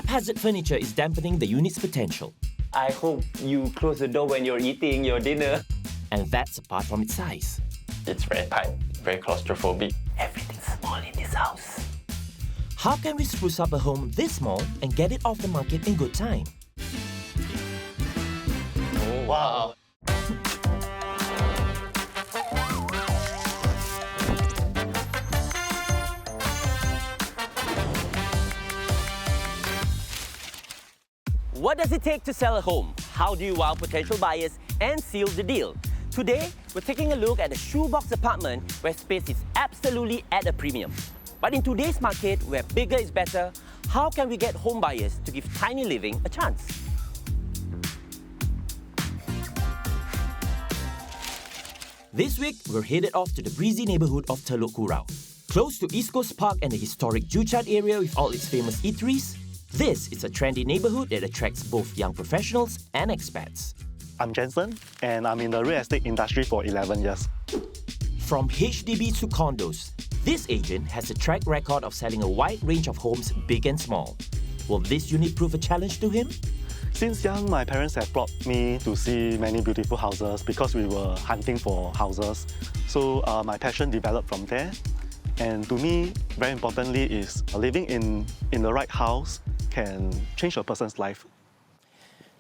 haphazard furniture is dampening the unit's potential. I hope you close the door when you're eating your dinner. And that's apart from its size. It's very tight, very claustrophobic. Everything's small in this house. How can we spruce up a home this small and get it off the market in good time? Oh, wow. What does it take to sell a home? How do you wow potential buyers and seal the deal? Today, we're taking a look at a shoebox apartment where space is absolutely at a premium. But in today's market, where bigger is better, how can we get home buyers to give tiny living a chance? This week, we're headed off to the breezy neighborhood of Telok Kurau. Close to East Coast Park and the historic Juchat area with all its famous eateries, this is a trendy neighborhood that attracts both young professionals and expats. I'm Jensen, and I'm in the real estate industry for 11 years. From HDBs to condos, this agent has a track record of selling a wide range of homes, big and small. Will this unit prove a challenge to him? Since young, my parents have brought me to see many beautiful houses because we were hunting for houses. So my passion developed from there. And to me, very importantly, is living in the right house can change a person's life.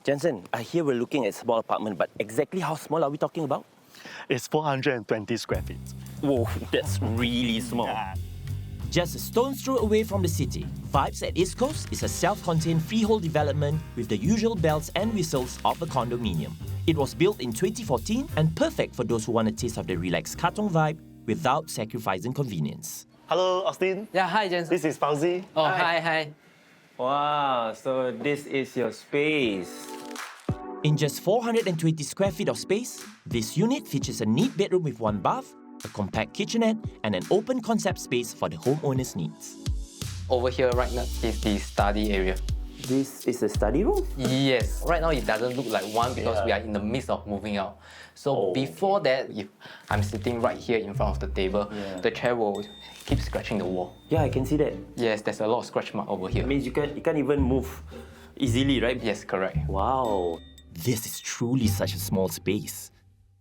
Jensen, I hear we're looking at a small apartment, but exactly how small are we talking about? It's 420 square feet. Whoa, that's really small. Just a stone's throw away from the city, Vibes at East Coast is a self-contained freehold development with the usual bells and whistles of a condominium. It was built in 2014 and perfect for those who want a taste of the relaxed Katong vibe without sacrificing convenience. Hello, Austin. Yeah, hi, Jensen. This is Fauzi. Oh, hi. Wow, so this is your space. In just 420 square feet of space, this unit features a neat bedroom with one bath, a compact kitchenette, and an open concept space for the homeowner's needs. Over here right now is the study area. This is a study room? Yes. Right now it doesn't look like one because we are in the midst of moving out. So before that, if I'm sitting right here in front of the table, the chair will keep scratching the wall. Yeah, I can see that. Yes, there's a lot of scratch mark over here. It means you can't even move easily, right? Yes, correct. Wow. This is truly such a small space.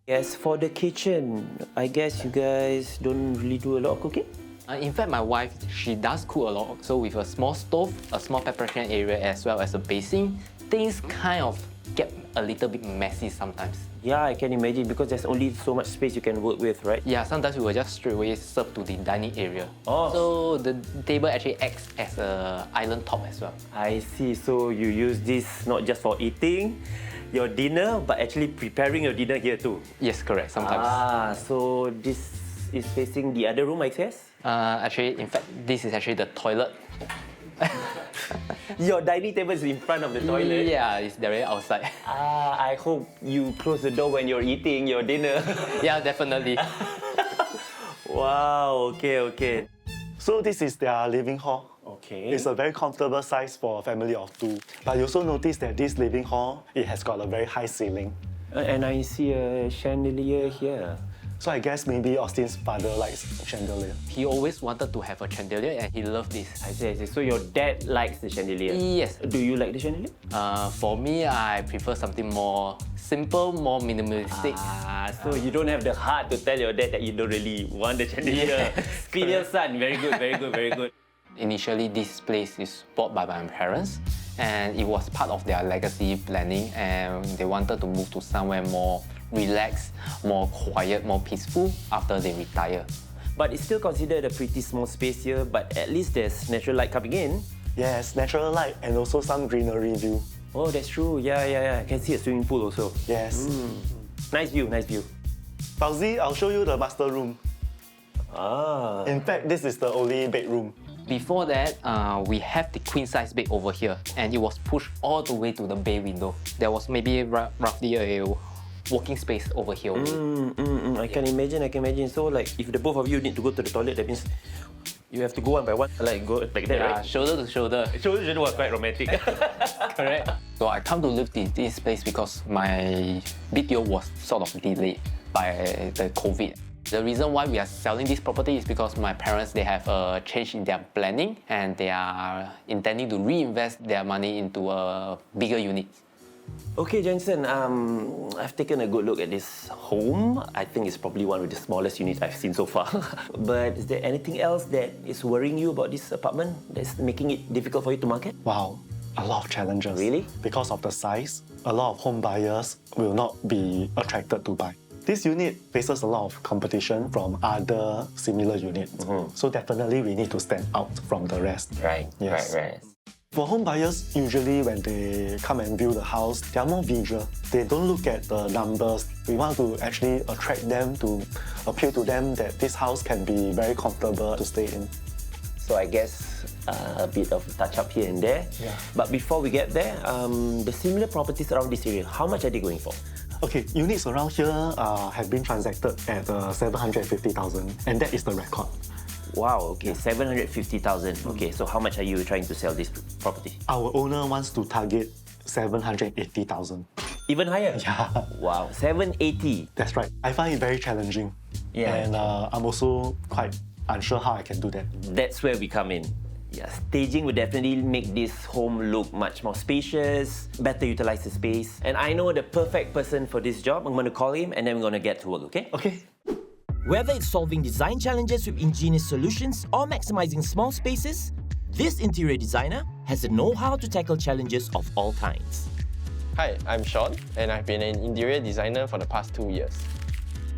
As for the kitchen, I guess you guys don't really do a lot of cooking? In fact, my wife, she does cook a lot. So with a small stove, a small preparation area, as well as a basin, things kind of get a little bit messy sometimes. Yeah, I can imagine because there's only so much space you can work with, right? Yeah, sometimes we will just straight away serve to the dining area. Oh. So the table actually acts as an island top as well. I see. So you use this not just for eating your dinner, but actually preparing your dinner here too. Yes, correct, sometimes. So this is facing the other room, I guess? Actually, in fact, this is actually the toilet. Your dining table is in front of the toilet? Yeah, it's directly outside. I hope you close the door when you're eating your dinner. Yeah, definitely. Wow, okay. So this is their living hall. Okay. It's a very comfortable size for a family of two. But you also notice that this living hall, it has got a very high ceiling. And I see a chandelier here. So I guess maybe Austin's father likes chandelier. He always wanted to have a chandelier and he loved this. I see. So your dad likes the chandelier? Yes. Do you like the chandelier? For me, I prefer something more simple, more minimalistic. So you don't have the heart to tell your dad that you don't really want the chandelier. Yes, Filial son, very good. Initially, this place is bought by my parents and it was part of their legacy planning and they wanted to move to somewhere more relaxed, more quiet, more peaceful after they retire. But it's still considered a pretty small space here, but at least there's natural light coming in. Yes, natural light and also some greenery view. Oh, that's true. Yeah. I can see a swimming pool also. Yes. Nice view. Fauzi, I'll show you the master room. In fact, this is the only bedroom. Before that, we have the queen-size bed over here and it was pushed all the way to the bay window. There was maybe roughly a walking space over here. I can imagine. So like, if the both of you need to go to the toilet, that means you have to go one by one, like go like that, right? Shoulder to shoulder. Shoulder was quite romantic. Correct. So I come to live in this place because my BTO was sort of delayed by the COVID. The reason why we are selling this property is because my parents, they have a change in their planning and they are intending to reinvest their money into a bigger unit. Okay, Jensen, I've taken a good look at this home. I think it's probably one of the smallest units I've seen so far. But is there anything else that is worrying you about this apartment that's making it difficult for you to market? Wow, a lot of challenges. Really? Because of the size, a lot of home buyers will not be attracted to buy. This unit faces a lot of competition from other similar units. So definitely we need to stand out from the rest. Right, Yes. right. For home buyers, usually when they come and view the house, they are more visual. They don't look at the numbers. We want to actually attract them, to appeal to them that this house can be very comfortable to stay in. So I guess a bit of touch-up here and there. Yeah. But before we get there, the similar properties around this area, how much are they going for? Okay, units around here have been transacted at 750,000, and that is the record. Wow, okay, 750,000. Okay, so how much are you trying to sell this property? Our owner wants to target 780,000. Even higher? Yeah. Wow, 780. That's right. I find it very challenging. Yeah. And I'm also quite unsure how I can do that. That's where we come in. Yeah, staging will definitely make this home look much more spacious, better utilize the space. And I know the perfect person for this job. I'm going to call him and then we're going to get to work, okay? Okay. Whether it's solving design challenges with ingenious solutions or maximizing small spaces, this interior designer has the know-how to tackle challenges of all kinds. Hi, I'm Sean, and I've been an interior designer for the past 2 years.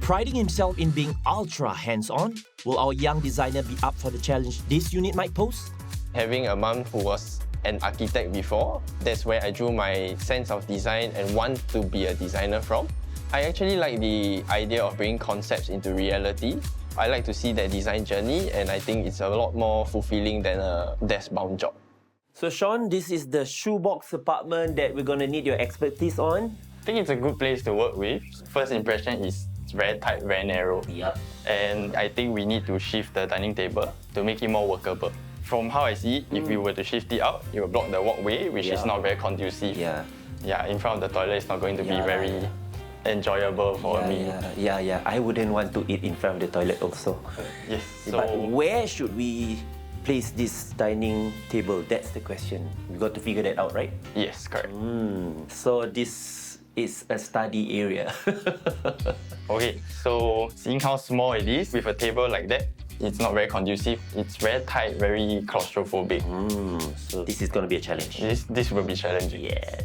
Priding himself in being ultra hands-on, will our young designer be up for the challenge this unit might pose? Having a mum who was an architect before, that's where I drew my sense of design and want to be a designer from. I actually like the idea of bringing concepts into reality. I like to see that design journey, and I think it's a lot more fulfilling than a desk-bound job. So Sean, this is the shoebox apartment that we're going to need your expertise on. I think it's a good place to work with. First impression is it's very tight, very narrow. Yep. And I think we need to shift the dining table to make it more workable. From how I see it, if we were to shift it out, it will block the walkway, which is not very conducive. Yeah. Yeah, in front of the toilet, it's not going to be very enjoyable for me. Yeah. I wouldn't want to eat in front of the toilet also. Yes. But So where should we place this dining table? That's the question. We got to figure that out, right? yes, correct. So this is a study area. Okay, so seeing how small it is with a table like that, it's not very conducive. It's very tight, very claustrophobic. So this is going to be a challenge. This will be challenging. Yes.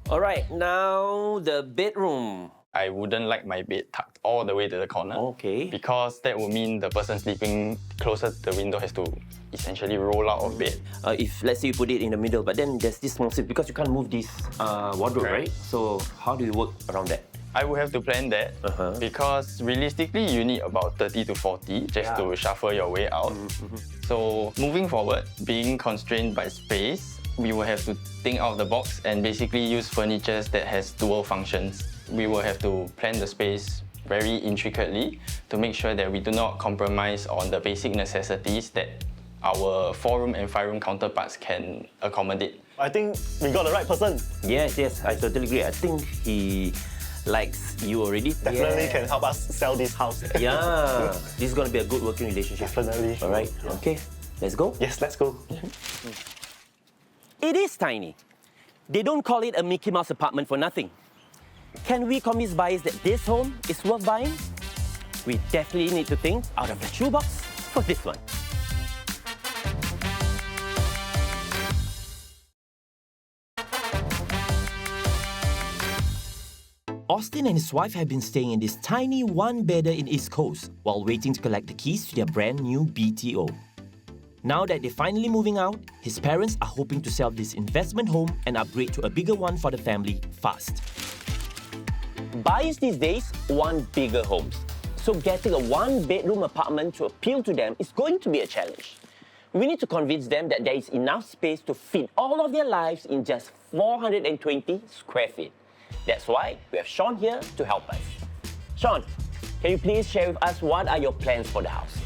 All right, now the bedroom. I wouldn't like my bed tucked all the way to the corner. Okay. Because that would mean the person sleeping closer to the window has to essentially roll out of bed. If let's say you put it in the middle, but then there's this small space because you can't move this wardrobe, Correct. right? So how do you work around that? I would have to plan that because realistically you need about 30 to 40 just to shuffle your way out. So moving forward, being constrained by space, we will have to think out of the box and basically use furniture that has dual functions. We will have to plan the space very intricately to make sure that we do not compromise on the basic necessities that our 4-room and 5-room counterparts can accommodate. I think we got the right person. Yes, I totally agree. I think he likes you already. Definitely can help us sell this house. Yeah, this is going to be a good working relationship. Definitely. All right, okay, let's go. Yes, let's go. It is tiny. They don't call it a Mickey Mouse apartment for nothing. Can we convince buyers that this home is worth buying? We definitely need to think out of the shoebox for this one. Austin and his wife have been staying in this tiny one-bedder in East Coast while waiting to collect the keys to their brand new BTO. Now that they're finally moving out, his parents are hoping to sell this investment home and upgrade to a bigger one for the family fast. Buyers these days want bigger homes. So getting a one-bedroom apartment to appeal to them is going to be a challenge. We need to convince them that there is enough space to fit all of their lives in just 420 square feet. That's why we have Sean here to help us. Sean, can you please share with us what are your plans for the house?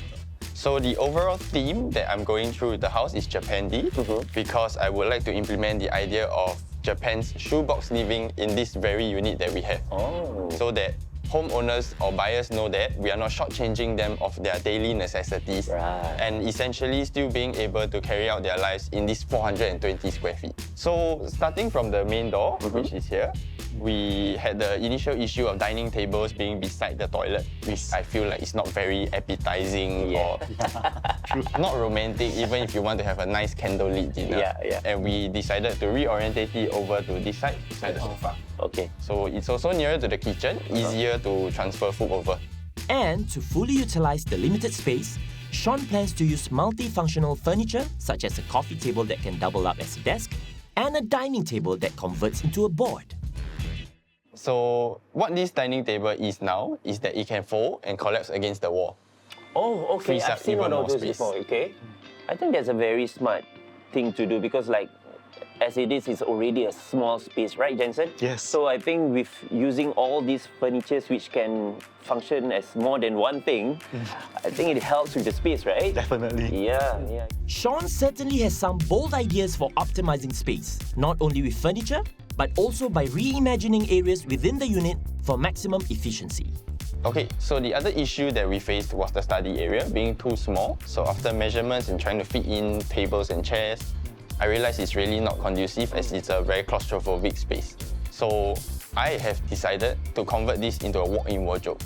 So the overall theme that I'm going through with the house is Japandi because I would like to implement the idea of Japan's shoebox living in this very unit that we have. Oh. So that homeowners or buyers know that we are not shortchanging them of their daily necessities and essentially still being able to carry out their lives in this 420 square feet. So starting from the main door, which is here, we had the initial issue of dining tables being beside the toilet, which I feel like it's not very appetizing or not romantic, even if you want to have a nice candlelit dinner. And we decided to reorientate it over to this side, beside the sofa. Okay. So it's also nearer to the kitchen, easier to transfer food over. And to fully utilize the limited space, Sean plans to use multifunctional furniture such as a coffee table that can double up as a desk and a dining table that converts into a board. So what this dining table is now is that it can fold and collapse against the wall. Oh, okay. Frees I've up seen even one of more those space. before, okay? I think that's a very smart thing to do because like, as it is, it's already a small space, right, Jensen? Yes. So I think with using all these furnitures which can function as more than one thing, I think it helps with the space, right? Definitely. Yeah. Sean certainly has some bold ideas for optimizing space, not only with furniture, but also by reimagining areas within the unit for maximum efficiency. Okay, so the other issue that we faced was the study area being too small. So after measurements and trying to fit in tables and chairs, I realized it's really not conducive as it's a very claustrophobic space. So I have decided to convert this into a walk-in wardrobe.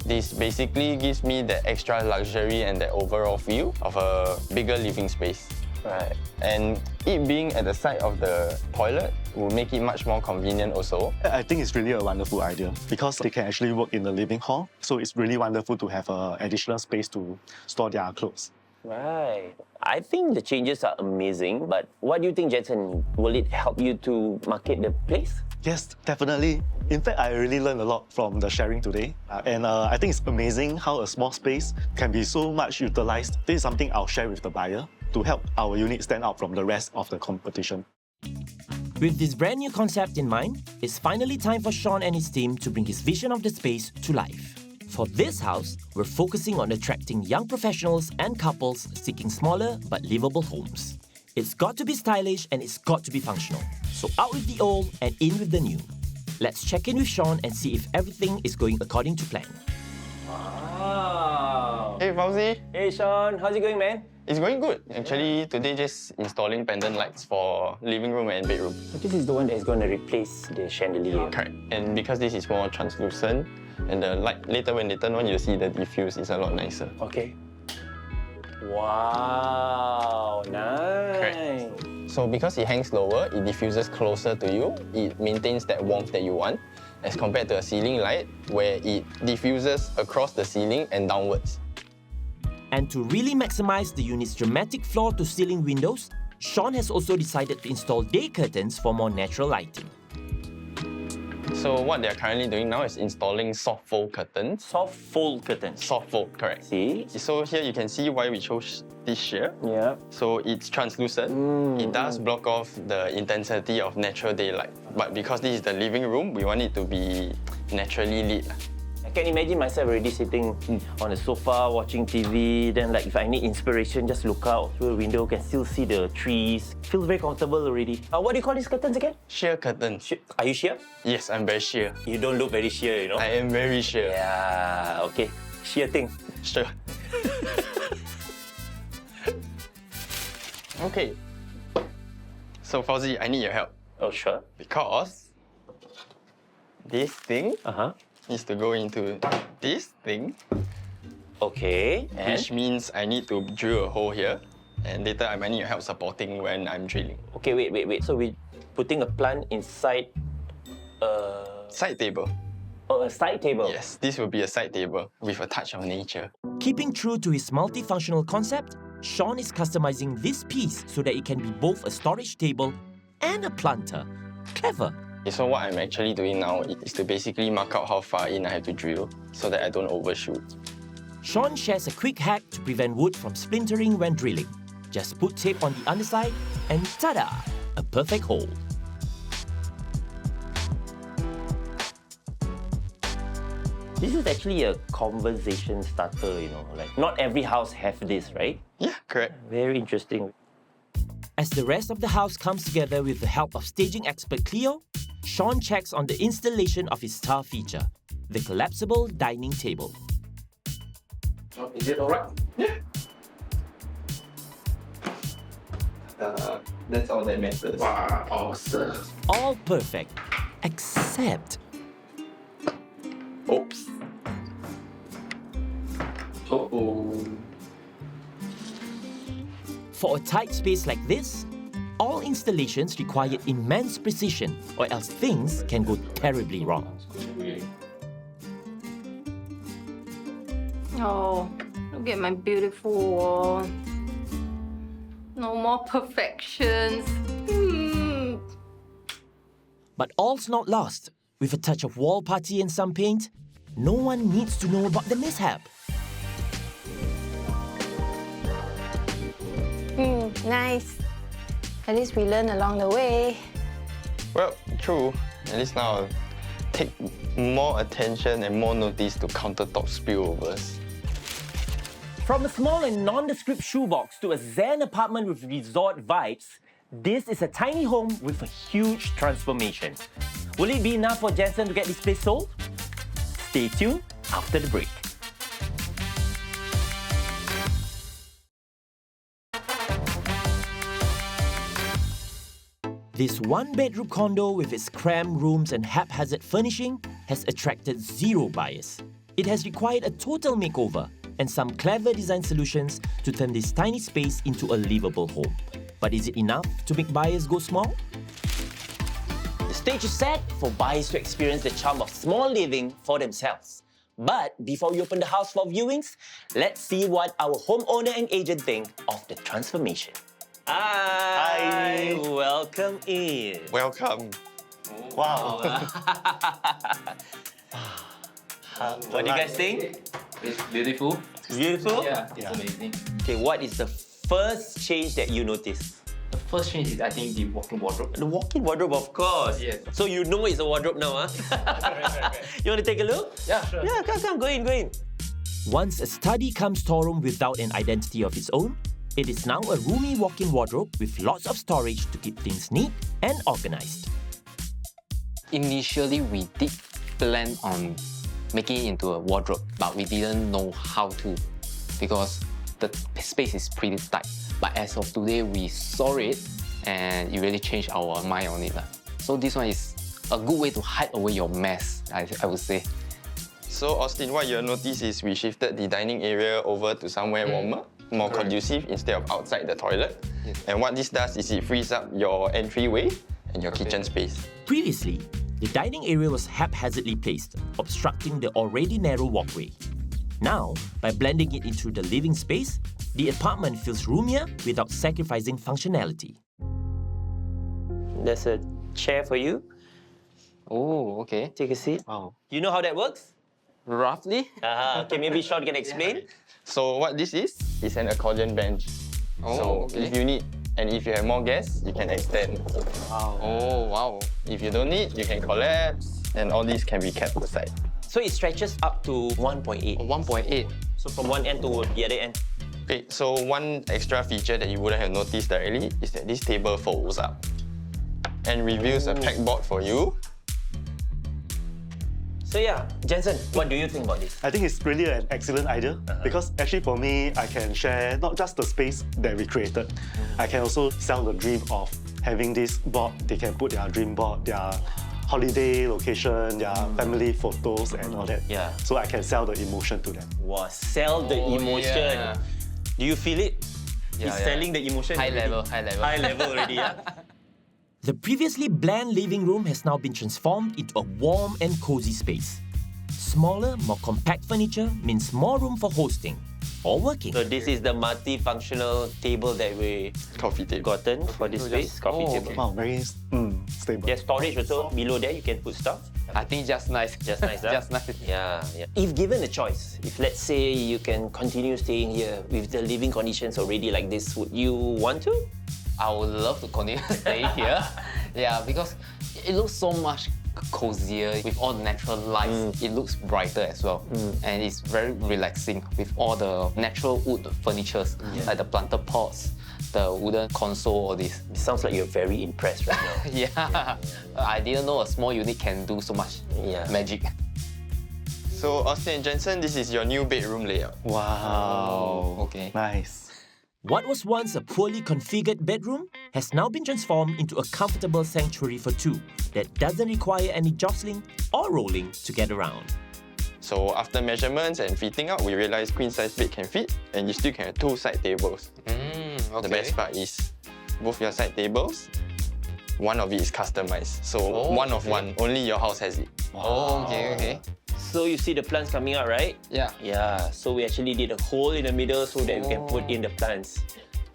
This basically gives me the extra luxury and the overall feel of a bigger living space. Right. And it being at the side of the toilet will make it much more convenient also. I think it's really a wonderful idea because they can actually work in the living hall. So it's really wonderful to have additional space to store their clothes. Right. I think the changes are amazing, but what do you think, Jensen? Will it help you to market the place? Yes, definitely. In fact, I really learned a lot from the sharing today. And I think it's amazing how a small space can be so much utilized. This is something I'll share with the buyer to help our unit stand out from the rest of the competition. With this brand new concept in mind, it's finally time for Sean and his team to bring his vision of the space to life. For this house, we're focusing on attracting young professionals and couples seeking smaller but livable homes. It's got to be stylish and it's got to be functional. So out with the old and in with the new. Let's check in with Sean and see if everything is going according to plan. Wow. Hey Fauzi, Hey Sean, how's it going, man? it's going good. Actually, today just installing pendant lights for living room and bedroom. This is the one that is going to replace the chandelier. Correct. And because this is more translucent, and the light later when they turn on, you'll see the diffuse is a lot nicer. Okay. Wow, nice. Correct. So because it hangs lower, it diffuses closer to you. It maintains that warmth that you want, as compared to a ceiling light, where it diffuses across the ceiling and downwards. And to really maximize the unit's dramatic floor-to-ceiling windows, Sean has also decided to install day curtains for more natural lighting. So what they're currently doing now is installing soft fold curtains. Soft fold curtains. Soft fold, correct. See? So here you can see why we chose this shade. Yeah. So it's translucent. It does block off the intensity of natural daylight. But because this is the living room, we want it to be naturally lit. I can imagine myself already sitting on the sofa watching TV. Then, like, if I need inspiration, just look out through the window, can still see the trees. Feels very comfortable already. What do you call these curtains again? Sheer curtains. Are you sheer? Yes, I'm very sheer. You don't look very sheer, you know. I am very sheer. Yeah. Okay. Sheer thing. Sure. Okay. So Fauzi, I need your help. Oh, sure. Because this thing needs to go into this thing, Okay. which means I need to drill a hole here. And later I might need your help supporting when I'm drilling. Okay, wait. So we're putting a plant inside Side table. a side table. Yes, this will be a side table with a touch of nature. Keeping true to his multifunctional concept, Sean is customizing this piece so that it can be both a storage table and a planter. Clever. Okay, so what I'm actually doing now is to basically mark out how far in I have to drill so that I don't overshoot. Sean shares a quick hack to prevent wood from splintering when drilling. Just put tape on the underside and ta-da! A perfect hole. This is actually a conversation starter, you know. Like, not every house have this, right? Yeah, correct. Very interesting. As the rest of the house comes together with the help of staging expert Cleo, Sean checks on the installation of his star feature, the collapsible dining table. Oh, is it alright? That's all that matters. Wow, awesome. All perfect, except Oops. Uh-oh. for a tight space like this, all installations require immense precision, or else things can go terribly wrong. Oh, look at my beautiful wall. No more perfections. But all's not lost. With a touch of wall putty and some paint, no one needs to know about the mishap. Nice. At least we learn along the way. Well, true. At least now I'll take more attention and more notice to countertop spillovers. From a small and nondescript shoebox to a zen apartment with resort vibes, this is a tiny home with a huge transformation. Will it be enough for Jensen to get this place sold? Stay tuned after the break. This one-bedroom condo with its cramped rooms and haphazard furnishing has attracted zero buyers. It has required a total makeover and some clever design solutions to turn this tiny space into a livable home. But is it enough to make buyers go small? The stage is set for buyers to experience the charm of small living for themselves. But before we open the house for viewings, let's see what our homeowner and agent think of the transformation. Hi! Welcome in. Welcome. Wow. What do you guys think? It's beautiful. Beautiful? Yeah, it's amazing. Okay, what is the first change that you notice? The first change is, I think, the walk-in wardrobe. The walk-in wardrobe, of course. Yes. So you know it's a wardrobe now, huh? You want to take a look? Yeah, sure. Yeah, come, go in. Once a study cum storeroom without an identity of its own, it is now a roomy walk-in wardrobe with lots of storage to keep things neat and organized. Initially, we did plan on making it into a wardrobe, but we didn't know how to because the space is pretty tight. But as of today, we saw it and it really changed our mind on it. So this one is a good way to hide away your mess, I would say. So Austin, what you'll notice is we shifted the dining area over to somewhere warmer, more conducive instead of outside the toilet. Yes. And what this does is it frees up your entryway and your kitchen space. Previously, the dining area was haphazardly placed, obstructing the already narrow walkway. Now, by blending it into the living space, the apartment feels roomier without sacrificing functionality. There's a chair for you. Oh, okay. Take a seat. Wow. You know how that works? Roughly? Okay, maybe Sean can explain. So what this is an accordion bench. Oh, So okay. if you need, and if you have more guests, you can extend. Wow. Oh, wow. If you don't need, you can collapse, and all these can be kept aside. So it stretches up to 1.8. 1.8. So from one end to the other end. Okay, so one extra feature that you wouldn't have noticed directly is that this table folds up and reveals a pegboard for you. So yeah, Jensen, what do you think about this? I think it's really an excellent idea because actually for me, I can share not just the space that we created, I can also sell the dream of having this board. They can put their dream board, their holiday location, their family photos and all that. Yeah. So I can sell the emotion to them. Wow, sell the emotion. yeah. Do you feel it? Yeah, He's yeah. selling the emotion. High already. level, high level. High level already, yeah. The previously bland living room has now been transformed into a warm and cozy space. Smaller, more compact furniture means more room for hosting or working. So this is the multifunctional table that we Coffee table. gotten for this space, coffee oh, table. okay. Wow, very stable. There's storage also below there, you can put stuff. I think just nice. Just nice, huh? Just nice. Yeah. If given a choice, if let's say you can continue staying here with the living conditions already like this, would you want to? I would love to continue staying here. Yeah, because it looks so much cozier with all the natural lights. It looks brighter as well. And it's very relaxing with all the natural wood furnitures, like the planter pots, the wooden console, all this. It sounds like you're very impressed right now. Yeah. I didn't know a small unit can do so much Yeah. magic. So Austin and Jensen, this is your new bedroom layout. Wow. Okay. Nice. What was once a poorly configured bedroom has now been transformed into a comfortable sanctuary for two that doesn't require any jostling or rolling to get around. So after measurements and fitting out, we realized queen size bed can fit and you still can have 2 side tables. Okay. The best part is both your side tables, one of it is customized. So one of one, only your house has it. Oh, okay. So you see the plants coming out, right? Yeah. Yeah, so we actually did a hole in the middle so that we can put in the plants.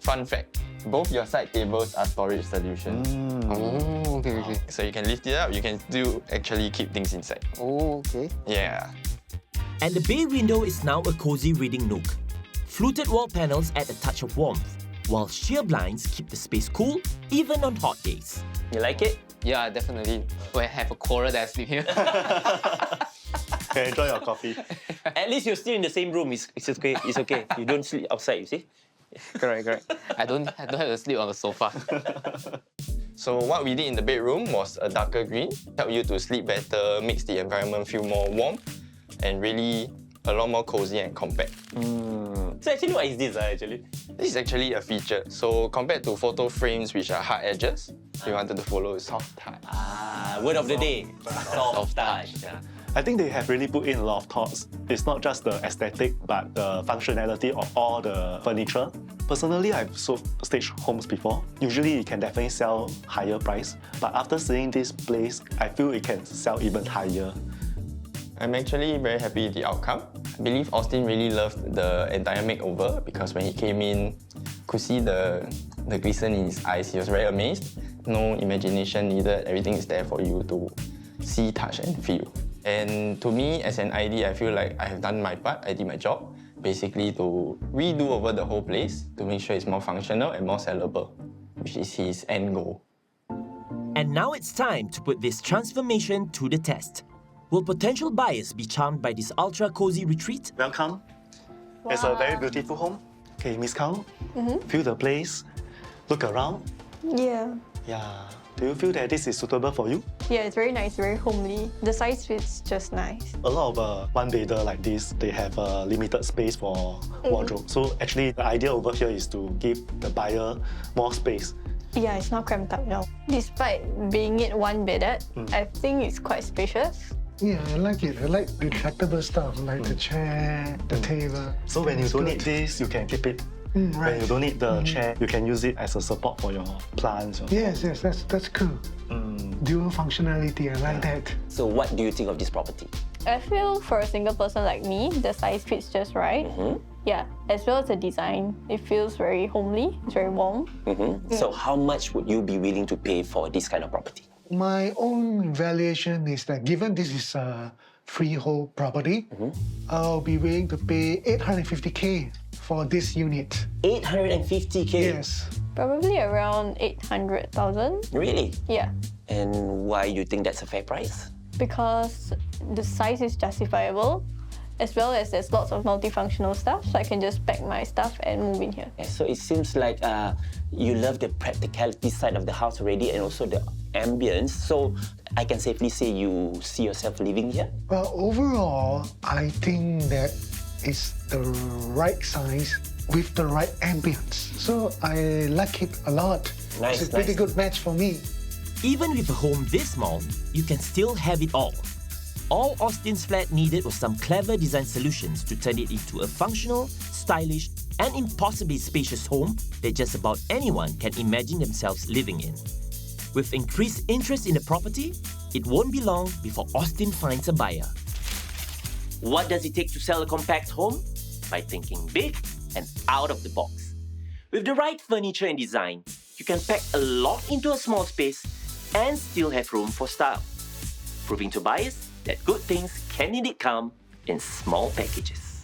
Fun fact, both your side tables are storage solutions. Oh, okay. So you can lift it up, you can still actually keep things inside. Oh, okay. Yeah. And the bay window is now a cozy reading nook. Fluted wall panels add a touch of warmth, while sheer blinds keep the space cool even on hot days. You like it? Yeah, definitely. When I have a quarrel that I sleep here. Okay, enjoy your coffee. At least you're still in the same room. It's okay. It's okay. You don't sleep outside, you see? correct. I don't have to sleep on the sofa. So what we did in the bedroom was a darker green, help you to sleep better, makes the environment feel more warm, and really a lot more cozy and compact. So actually, what is this actually? This is actually a feature. So compared to photo frames which are hard edges, we wanted to follow a soft touch. Word of the day. Soft touch. I think they have really put in a lot of thoughts. It's not just the aesthetic, but the functionality of all the furniture. Personally, I've sold stage homes before. Usually it can definitely sell higher price, but after seeing this place, I feel it can sell even higher. I'm actually very happy with the outcome. I believe Austin really loved the entire makeover because when he came in, could see the glisten in his eyes. He was very amazed. No imagination needed. Everything is there for you to see, touch, and feel. And to me, as an ID, I feel like I have done my part. I did my job, basically to redo over the whole place to make sure it's more functional and more sellable, which is his end goal. And now it's time to put this transformation to the test. Will potential buyers be charmed by this ultra-cozy retreat? Welcome. It's a very beautiful home. Okay, Miss Kao, feel the place, look around. Yeah. Yeah. Do you feel that this is suitable for you? Yeah, it's very nice, very homely. The size fits just nice. A lot of one-bedder like this, they have a limited space for wardrobe. So actually, the idea over here is to give the buyer more space. Yeah, it's not cramped up now. Despite being it one-bedded, I think it's quite spacious. Yeah, I like it. I like retractable stuff, like the chair, the table. So when you don't need this, you can keep it. When Right. you don't need the chair, you can use it as a support for your plants. Yes, that's cool. Dual functionality, I like that. So what do you think of this property? I feel for a single person like me, the size fits just right. Yeah, as well as the design. It feels very homely, it's very warm. So how much would you be willing to pay for this kind of property? My own valuation is that given this is a freehold property, I'll be willing to pay 850K for this unit. 850K? Yes. Probably around 800,000. Really? Yeah, And why do you think that's a fair price? because the size is justifiable, as well as there's lots of multifunctional stuff, so I can just pack my stuff and move in here. So it seems like you love the practicality side of the house already and also the ambience. So I can safely say you see yourself living here? Well, overall, I think that it's the right size with the right ambience. So I like it a lot. Nice, It's a pretty nice. good match for me. Even with a home this small, you can still have it all. All Austin's flat needed was some clever design solutions to turn it into a functional, stylish, and impossibly spacious home that just about anyone can imagine themselves living in. With increased interest in the property, it won't be long before Austin finds a buyer. What does it take to sell a compact home? By thinking big and out of the box. With the right furniture and design, you can pack a lot into a small space and still have room for style, proving to buyers that good things can indeed come in small packages.